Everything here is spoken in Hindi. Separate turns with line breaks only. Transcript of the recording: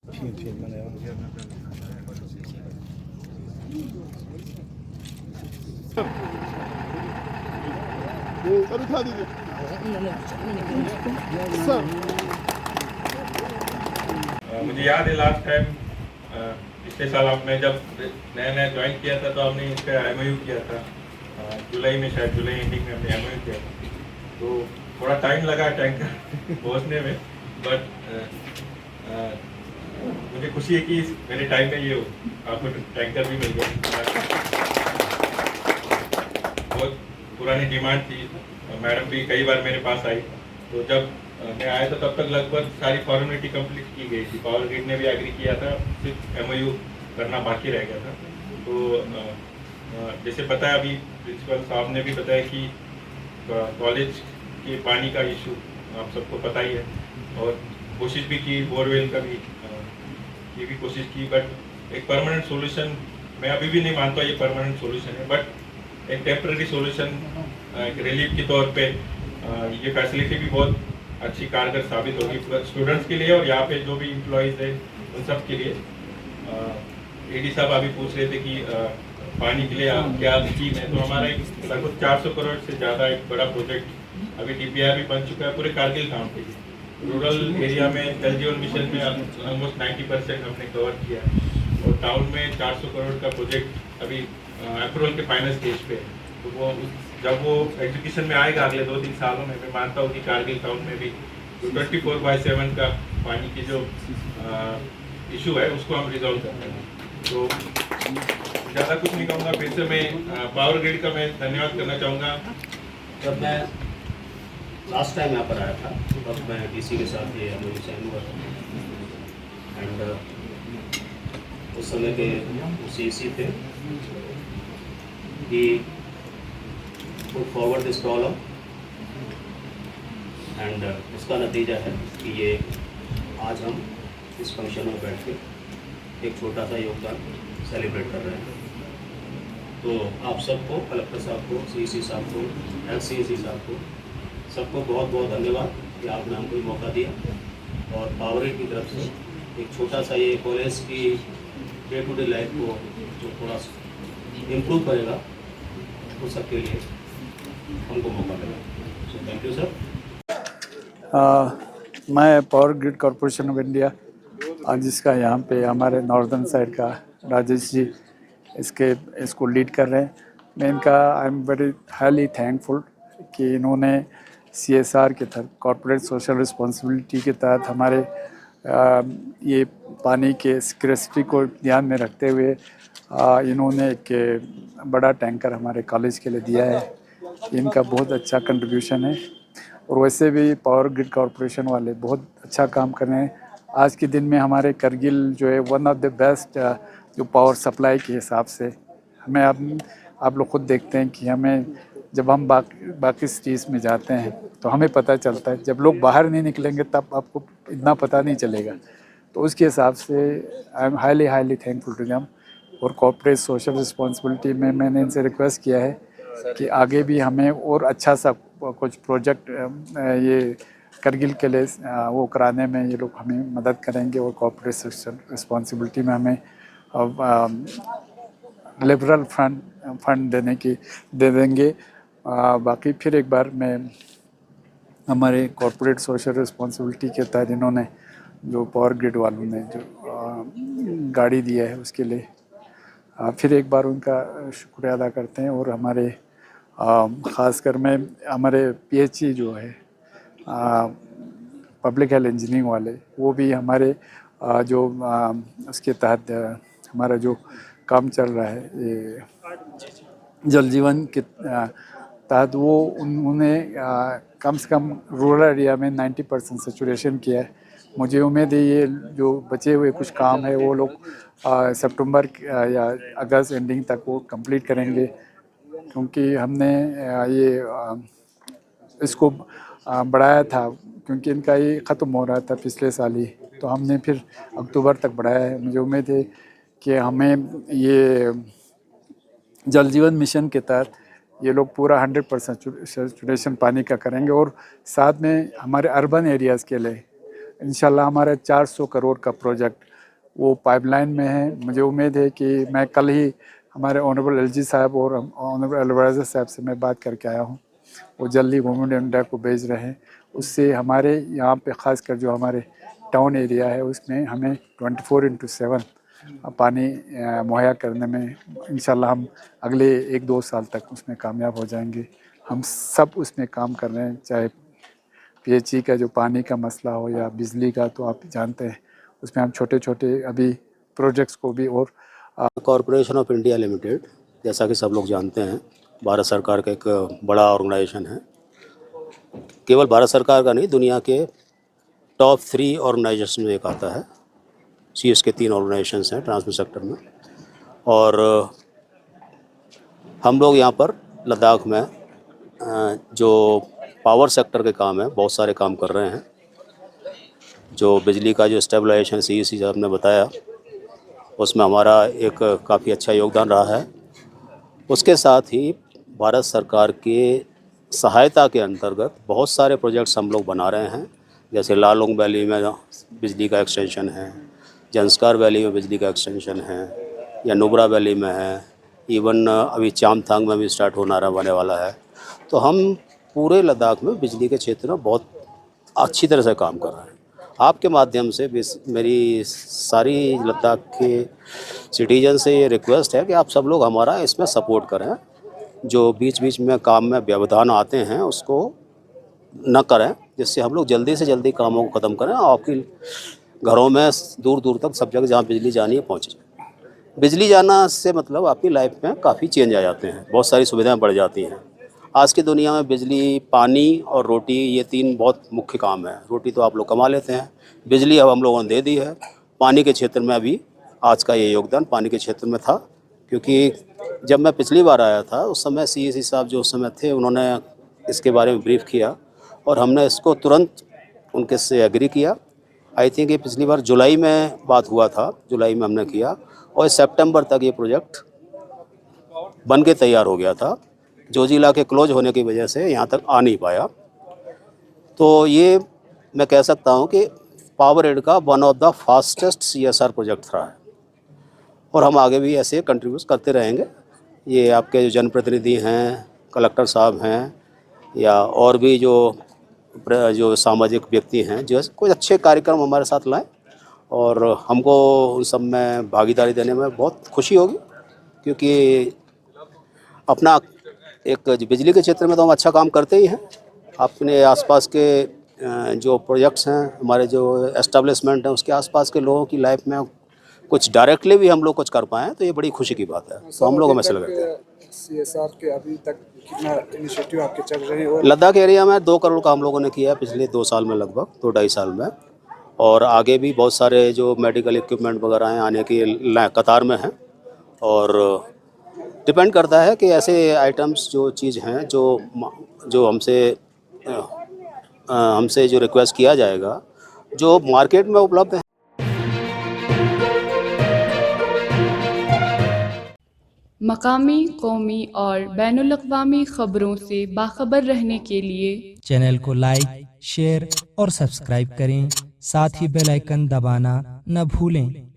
मुझे याद है लास्ट टाइम पिछले साल आपने जब नया नया ज्वाइन किया था तो आपने इसका एमओयू किया था। जुलाई में, शायद जुलाई एंडिंग में हमने एमओयू किया था। तो थोड़ा टाइम लगा टैंकर पहुँचने में, बट मुझे खुशी है कि मेरे टाइम में ये आपको टैंकर भी मिल गया। बहुत पुरानी डिमांड थी, मैडम भी कई बार मेरे पास आई। तो जब मैं आया तो तब तक लगभग सारी फॉर्मेलिटी कंप्लीट की गई थी। पावर ग्रिड ने भी एग्री किया था, सिर्फ एमओयू करना बाकी रह गया था। तो जैसे पता है, अभी प्रिंसिपल साहब ने भी बताया कि कॉलेज के पानी का इशू आप सबको पता ही है, और कोशिश भी की, बोरवेल का भी ये भी कोशिश की, बट एक परमानेंट सॉल्यूशन मैं अभी भी नहीं मानता ये परमानेंट सॉल्यूशन है, बट एक टेम्पररी सॉल्यूशन, एक रिलीफ के तौर पे ये फैसिलिटी भी बहुत अच्छी कारगर साबित होगी स्टूडेंट्स के लिए और यहाँ पे जो भी एम्प्लॉयज़ है उन सब के लिए। एडी साहब अभी पूछ रहे थे कि पानी के लिए क्या स्कीम है। तो हमारा एक लगभग 400 करोड़ से ज़्यादा एक बड़ा प्रोजेक्ट अभी डीपीआर भी बन चुका है पूरे कारगिल गाँव के लिए। रूरल एरिया में जल जीवन मिशन में ऑलमोस्ट 90% हमने कवर किया, और टाउन में 400 करोड़ का प्रोजेक्ट अभी अप्रूवल के फाइनल स्टेज पे है। तो वो जब वो एग्जीक्यूशन में आएगा अगले 2-3 सालों में, मैं मानता हूँ कि कारगिल टाउन में भी 24/7 का पानी की जो इशू है उसको हम रिजॉल्व कर रहे हैं। तो ज़्यादा कुछ नहीं कहूँगा, फिर से मैं पावर ग्रिड का मैं धन्यवाद करना चाहूँगा।
जब मैं लास्ट टाइम यहाँ पर आया था तब मैं डीसी के साथ ये एमओयू साइन हुआ था, एंड उस समय के सीसी थे कि put forward this problem, and उसका नतीजा है कि ये आज हम इस फंक्शन में बैठ के एक छोटा सा योगदान सेलिब्रेट कर रहे हैं। तो आप सबको, कलेक्टर साहब को, सीसी साहब को, एलसीसी साहब को, सबको बहुत बहुत धन्यवाद कि आपने हमको ये मौका दिया, और पावर ग्रिड की तरफ से एक छोटा सा ये कॉलेज की डे टू डे लाइफ को जो थोड़ा इम्प्रूव करेगा उस सब के लिए हमको मौका मिला। So thank you sir.
मैं power grid corporation of India, जिसका यहाँ पे हमारे नॉर्दर्न साइड का राजेश जी इसको लीड कर रहे हैं। मैं इनका I am very highly thankful कि इन्होंने CSR के तहत, कॉर्पोरेट सोशल रिस्पॉन्सिबिलिटी के तहत हमारे ये पानी के स्कैर्सिटी को ध्यान में रखते हुए इन्होंने एक बड़ा टैंकर हमारे कॉलेज के लिए दिया है। इनका बहुत अच्छा कंट्रीब्यूशन है, और वैसे भी पावर ग्रिड कॉरपोरेशन वाले बहुत अच्छा काम कर रहे हैं। आज के दिन में हमारे करगिल जो है वन ऑफ द बेस्ट जो पावर सप्लाई के हिसाब से हमें आप लोग खुद देखते हैं कि हमें जब हम बाकी सिटीज़ में जाते हैं तो हमें पता चलता है, जब लोग बाहर नहीं निकलेंगे तब आपको इतना पता नहीं चलेगा। तो उसके हिसाब से I am highly thankful to them. और कॉर्पोरेट सोशल रिस्पॉन्सिबिलिटी में मैंने इनसे रिक्वेस्ट किया है कि आगे भी हमें और अच्छा सा कुछ प्रोजेक्ट ये करगिल के लिए वो कराने में ये लोग हमें मदद करेंगे, और कॉर्पोरेट सोशल रिस्पॉन्सिबिलिटी में हमें लिबरल फंड दे देंगे। बाकी फिर एक बार मैं हमारे कॉर्पोरेट सोशल रिस्पॉन्सिबिलिटी के तहत इन्होंने जो पावर ग्रिड वालों ने जो गाड़ी दिया है उसके लिए फिर एक बार उनका शुक्रिया अदा करते हैं। और हमारे ख़ासकर मैं हमारे PHE जो है पब्लिक हेल्थ इंजीनियरिंग वाले, वो भी हमारे जो उसके तहत हमारा जो काम चल रहा है ये जल जीवन के तहत, वो उन्होंने कम से कम रूरल एरिया में 90% सेचुरेशन किया है। मुझे उम्मीद है ये जो बचे हुए कुछ काम है वो लोग सितंबर या अगस्त एंडिंग तक वो कंप्लीट करेंगे, क्योंकि हमने ये इसको बढ़ाया था, क्योंकि इनका ये ख़त्म हो रहा था पिछले साल ही, तो हमने फिर अक्टूबर तक बढ़ाया है। मुझे उम्मीद है कि हमें ये जल जीवन मिशन के तहत ये लोग पूरा 100% सेचुरेशन पानी का करेंगे, और साथ में हमारे अर्बन एरियाज़ के लिए इंशाल्लाह हमारा 400 करोड़ का प्रोजेक्ट वो पाइपलाइन में है। मुझे उम्मीद है कि मैं कल ही हमारे ऑनरेबल एलजी साहब और ऑनरेबल एडवाइज़र साहब से मैं बात करके आया हूँ, वो जल्दी गवर्नमेंट ऑफ इंडिया को भेज रहे हैं। उससे हमारे यहाँ पे ख़ासकर जो हमारे टाउन एरिया है उसमें हमें 24/7 पानी मुहैया करने में इंशाल्लाह हम अगले 1-2 साल तक उसमें कामयाब हो जाएंगे। हम सब उसमें काम कर रहे हैं, चाहे पीएचई का जो पानी का मसला हो या बिजली का, तो आप जानते हैं उसमें हम छोटे छोटे अभी प्रोजेक्ट्स को भी और
कॉरपोरेशन ऑफ इंडिया लिमिटेड, जैसा कि सब लोग जानते हैं, भारत सरकार का एक बड़ा ऑर्गेनाइजेशन है। केवल भारत सरकार का नहीं, दुनिया के टॉप 3 ऑर्गेनाइजेशन में एक आता है। CS के 3 ऑर्गेनाइजेशंस हैं ट्रांसपोर्ट सेक्टर में। और हम लोग यहाँ पर लद्दाख में जो पावर सेक्टर के काम है, बहुत सारे काम कर रहे हैं। जो बिजली का जो स्टेबलाइजेशन CEC साहब ने बताया, उसमें हमारा एक काफ़ी अच्छा योगदान रहा है। उसके साथ ही भारत सरकार के सहायता के अंतर्गत बहुत सारे प्रोजेक्ट्स हम लोग बना रहे हैं। जैसे लालोंग वैली में बिजली का एक्सटेंशन है, जंस्कार वैली में बिजली का एक्सटेंशन है, या नुब्रा वैली में है, इवन अभी चामथांग में भी स्टार्ट होने वाला है। तो हम पूरे लद्दाख में बिजली के क्षेत्र में बहुत अच्छी तरह से काम कर रहे हैं। आपके माध्यम से मेरी सारी लद्दाख के सिटीजन से ये रिक्वेस्ट है कि आप सब लोग हमारा इसमें सपोर्ट करें। जो बीच बीच में काम में व्यवधान आते हैं उसको न करें, जिससे हम लोग जल्दी से जल्दी कामों को ख़त्म करें और आपकी घरों में दूर दूर तक सब जगह जहाँ बिजली जानी है पहुँच जाए। बिजली जाना से मतलब आपकी लाइफ में काफ़ी चेंज आ जाते हैं, बहुत सारी सुविधाएं बढ़ जाती हैं। आज की दुनिया में बिजली, पानी और रोटी, ये 3 बहुत मुख्य काम है। रोटी तो आप लोग कमा लेते हैं, बिजली अब हम लोगों ने दे दी है। पानी के क्षेत्र में अभी आज का ये योगदान पानी के क्षेत्र में था, क्योंकि जब मैं पिछली बार आया था उस समय CEC साहब जो उस समय थे, उन्होंने इसके बारे में ब्रीफ किया और हमने इसको तुरंत उनके से एग्री किया। आई थिंक ये पिछली बार जुलाई में बात हुआ था, जुलाई में हमने किया और सितंबर तक ये प्रोजेक्ट बन के तैयार हो गया था। जोजिला के क्लोज होने की वजह से यहाँ तक आ नहीं पाया। तो ये मैं कह सकता हूँ कि पावर एड का one of the fastest CSR project रहा है और हम आगे भी ऐसे कंट्रीब्यूट करते रहेंगे। ये आपके जो जनप्रतिनिधि हैं, कलेक्टर साहब हैं, या और भी जो सामाजिक व्यक्ति हैं, जो कुछ अच्छे कार्यक्रम हमारे साथ लाएं और हमको उन सब में भागीदारी देने में बहुत खुशी होगी, क्योंकि अपना एक बिजली के क्षेत्र में तो हम अच्छा काम करते ही हैं। अपने आसपास के जो प्रोजेक्ट्स हैं, हमारे जो एस्टेब्लिशमेंट हैं, उसके आसपास के लोगों की लाइफ में कुछ डायरेक्टली भी हम लोग कुछ कर पाएँ तो ये बड़ी खुशी की बात है। तो हम लोग हमें ऐसा लगता है।
CSR के अभी तक कितना इनिशिएटिव आपके चल रहे हैं? और
लद्दाख एरिया में 2 करोड़ का हम लोगों ने किया है पिछले 2 साल में, लगभग 2-2.5 साल में। और आगे भी बहुत सारे जो मेडिकल इक्विपमेंट वगैरह हैं आने की कतार में हैं। और डिपेंड करता है कि ऐसे आइटम्स जो चीज़ हैं जो हमसे जो रिक्वेस्ट किया जाएगा, जो मार्केट में उपलब्ध है।
मकामी, कौमी और बैनुल-अक़वामी ख़बरों से बाखबर रहने के लिए
चैनल को लाइक, शेयर और सब्सक्राइब करें। साथ ही बेल आइकन दबाना न भूलें।